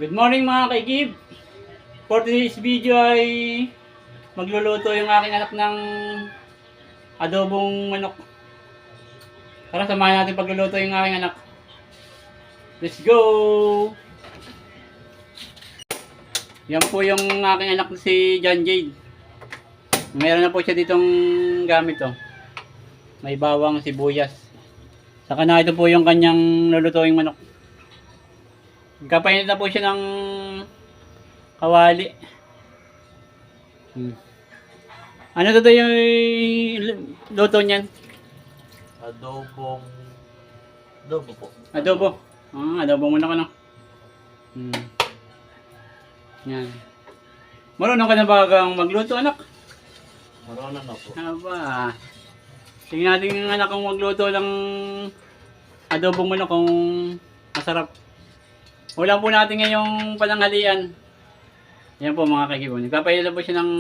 Good morning mga kaigib! For today's video ay magluluto yung aking anak ng adobong manok. Tara, samahan natin pagluluto yung aking anak. Let's go! Yan po yung aking anak si John Jade. Meron na po siya ditong gamit oh. May bawang, sibuyas. Saka na ito po yung kanyang lulutuing manok. Kapainit na po siya ng kawali. Ano to yung luto niyan? Adobo po. Adobo. Adobo muna ka na. Yan. Marunong ka na ba kang magluto, anak? Marunong na po. Aba. Tingnan natin yung anak kong magluto ng adobo muna kung masarap. Ulam po natin ngayong pananghalian. Yan po mga kaibigan. Nagpapainit po siya ng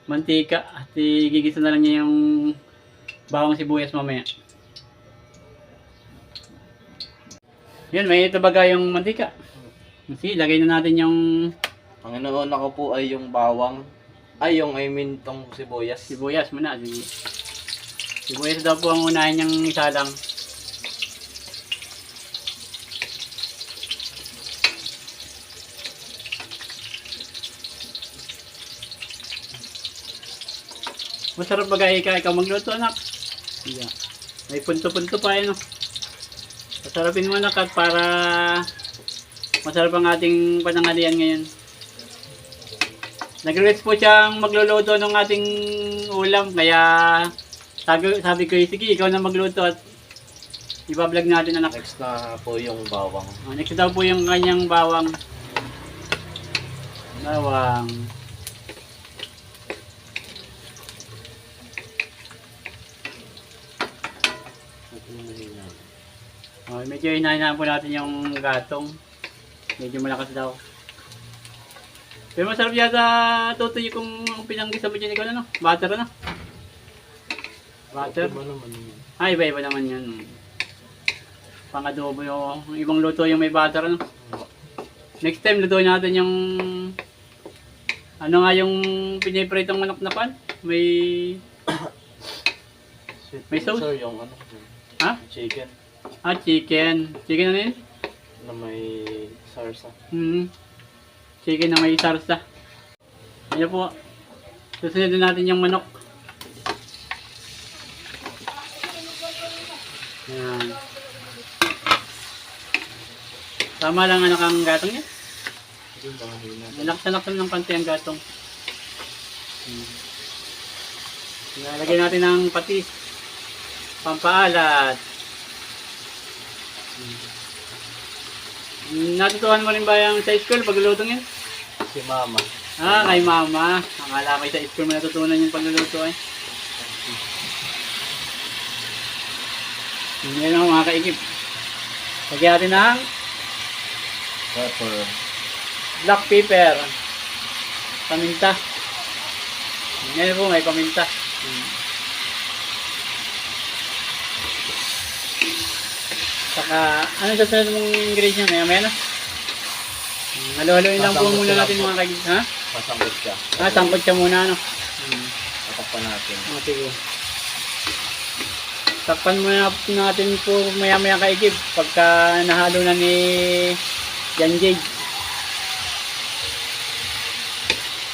mantika at igigisa na lang niya yung bawang sibuyas mamaya. Yan, may tabaga yung mantika. Sige, lagay na natin yung Ang inuuna ko po ay yung bawang. Tong sibuyas. sibuyas muna. Sige. Sibuyas daw po ang unahin niyang isalang. Masarap ba ikaw magluto, anak? Yeah. May punto-punto pa no. Masarapin mo, anak, at para masarap ang ating pananghalian ngayon. Nag-request po siyang magluluto ng ating ulam, kaya sabi ko, sige, ikaw na magluto at iba-vlog natin, anak. Next na po yung bawang. Next daw po yung kanyang bawang. Bawang. Medyo hinahinaan po natin yung gatong. Medyo malakas daw. Pero masarap yata tutoy kung pinanggisa mo dyan ikaw na, no? Butter na. Butter? Iba naman yun. Iba-iba naman yan. Pang-adobo yung ibang luto yung may butter, no? Next time, lutuin natin yung ano nga yung pinipritong manok na pan? May sauce? Sir, yung ano? Ha? Chicken. Chicken. Chicken ano yun? Na may sarsa. Chicken na may sarsa. Ayan po. Susunod natin yung manok. Ayan. Tama lang anak ang gatong niya. Nalaksan ng konti ang gatong. Nalagyan natin ng patis. Pampaalat. Natutuhan mo rin ba yung sa school paglulutong yan? Si Mama. Kay Mama. Akala ko sa school mo natutunan yung pagluluto ay. Yan ang mga kaikip. Lagyan natin ng Pepper. black pepper. Paminta. Ngayon po may paminta. Saka, ano sa sunod mong ingredients niya? Maya na. Halo-haloin lang po muna natin mga kagig. Ha? Pasangkot siya. Sangkot siya muna, ano? Tatakpan natin. Sige. Takpan muna natin po maya-maya kaigib pagka nahalo na ni John Jade.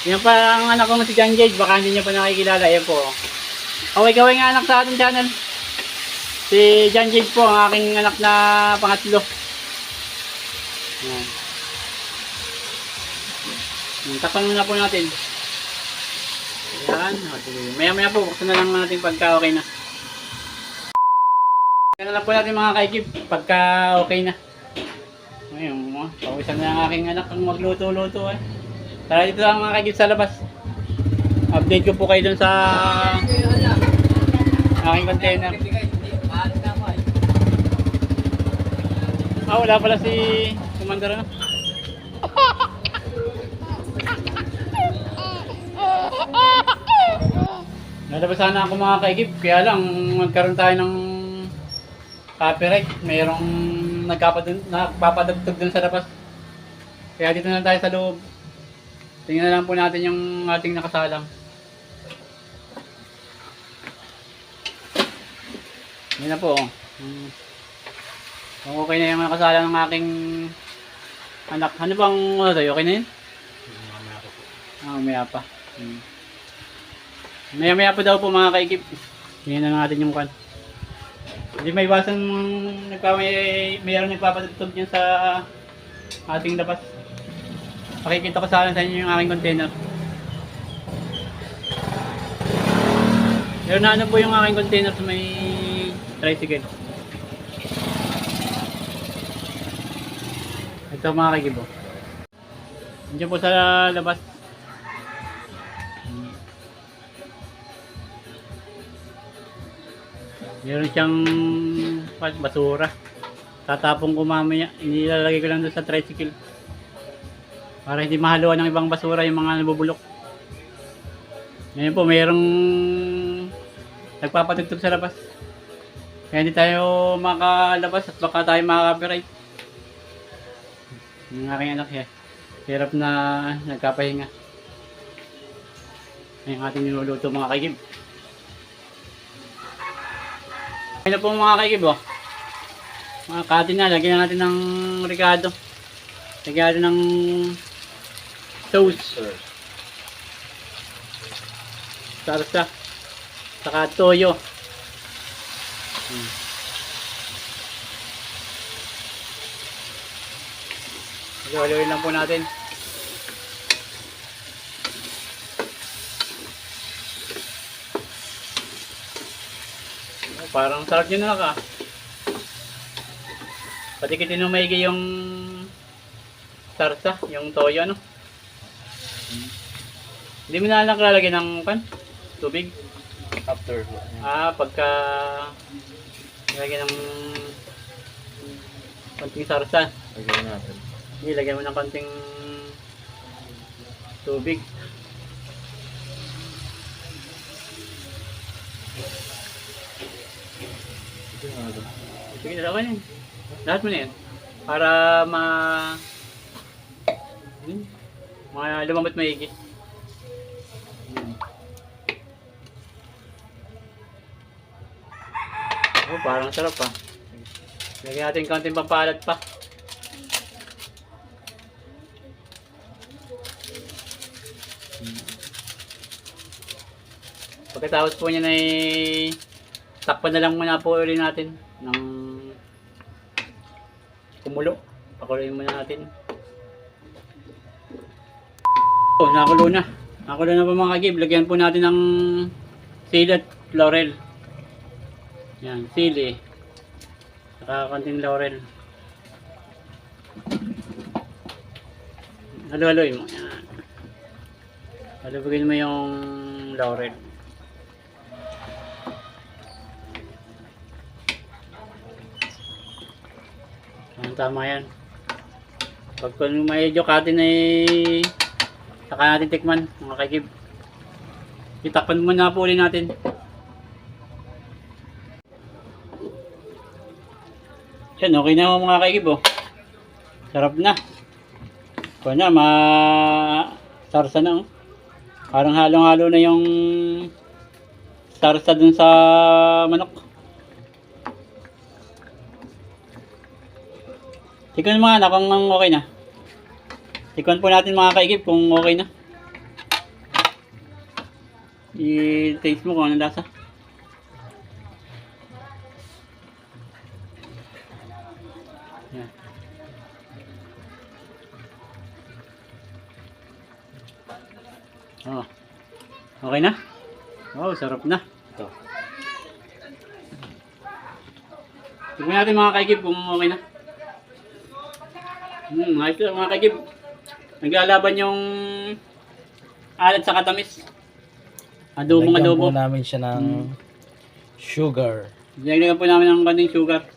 Yan pa ang anak ko si John Jade, baka hindi niya pa nakikilala. Yan po. Kaway-kaway nga anak sa ating channel. Si John Jade po, ang aking anak na pangatlo. Yan. Takpan muna po natin. Yan. Maya-maya po, buksan na lang natin pagka okay na. Yan na po natin mga kaikib, pagka okay na. Ngayon, pawisan na ang aking anak ang magluto-luto. Tara dito lang mga kaikib sa labas. Update ko po kayo dun sa aking container. Wala pala si Commander ano? Nalabas sana ako mga kaikib, kaya lang magkaroon tayo ng copyright. Mayroong nagpapadagtog dun sa labas. Kaya dito na tayo sa loob. Tingnan na lang po natin yung ating nakasalang. Yan na po. Kung okay na yung nakasalang ng aking anak. Ano bang ano tayo? Okay na yun? Maya pa. Maya pa daw po mga kaikip. Tingnan na natin yung kan. Hindi may iwasan mayroon nagpapatugtog dyan sa ating labas. Pakikita ko sana sa inyo yung aking container. Meron na ano po yung aking container sa may tricycle. Ito mga kagibo. Diyan po sa labas. Meron siyang basura. Tatapong ko mamaya. Inilalagay ko lang doon sa tricycle. Para hindi mahaluan ng ibang basura yung mga nabubulok. Ngayon po, mayroong nagpapatugtog sa labas. Kaya hindi tayo makalabas at baka tayo makaka-copyright. Yung aking anak yan. Hirap na nagkapahinga. Yung ating niluluto mga kaigib. Ayun na po mga kaigib oh. Mga katin na, lagyan natin ng ricado. Lagyan natin ng sauce. Sarsa. Saka toyo. Haluin lang po natin. Parang sarap yun na ka. Patikitin mo maigi yung sarsa, yung toyo ano. Hindi mo na lang lalagyan ng tubig. After. Pagka nilagyan ng konting sarsa. Lagyan natin. Hindi, lagyan mo ng konting tubig. Sige na lang yan. Lahat mo na yan. Para lumambot maigi. Parang sarap pa. Lagyan natin konting pampalat pa. Pagkatapos po niyan ay takpan na lang muna po ulit natin ng kumulo. Pakuluin muna natin. Nakulo na. Nakulo na po mga kagib. Lagyan po natin ng sili at laurel. Yan, sili. Saka konting laurel. Halo-haloy mo. Yan. Halubugin mo yung laurel. Tama yan. Pag medyo katin ay saka natin tikman mga kaigib. Itakpan muna po ulit natin. Yan, okay na mga kaigib oh. Sarap na. Kaya na, sarsa na oh. Parang halong-halo na yung sarsa dun sa manok. Tikman mga anak kung okay na. Tikman po natin mga kaigib kung okay na. I-taste mo kung anong lasa. Yan. Oh. Okay na? Wow, sarap na. Ito. Tikman natin mga kaigib kung okay na. Ayos lang mga kaigib. Naglalaban yung alat sa katamis. Adobong adobo. Lagyan po namin siya ng sugar. Lagyan po namin ng konting sugar.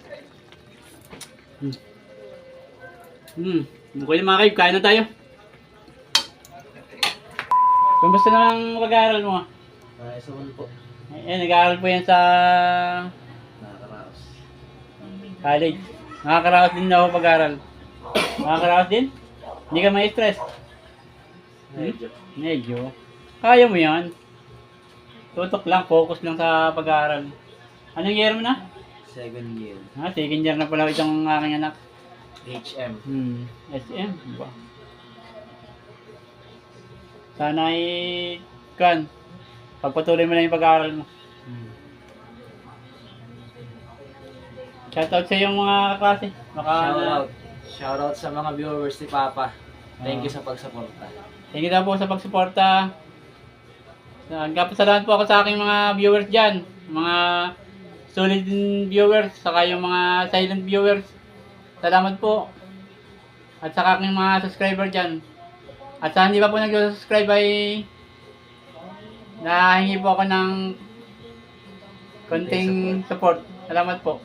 Okay na mga kaigib, kain na tayo. Kamusta na ang pag-aaral mo? Naisuman po. Nag-aaral po yan sa Nakakaraos. college. Nakakaraos din na ako pag-aaral. Nakakaraos din? Hindi ka may stress. Medyo. Medyo. Kaya mo yan. Tutok lang, focus lang sa pag-aaral. Anong year mo na? Second year. Second year na pala itong aking anak. HM. SM. Ba? Sana ay, kan, pagpatuloy mo lang yung pag-aaral mo. Shoutout sa iyong mga kaklase. Shoutout. Shoutout sa mga viewers ni Papa. Thank you sa pagsuporta. Thank you daw po sa pagsuporta. Nagpapasalamat po ako sa aking mga viewers dyan. Mga solid viewers, saka yung mga silent viewers. Salamat po. At saka aking mga subscriber dyan. At sa hindi pa po nag-subscribe ay nahingi po ako ng konting support. Salamat po.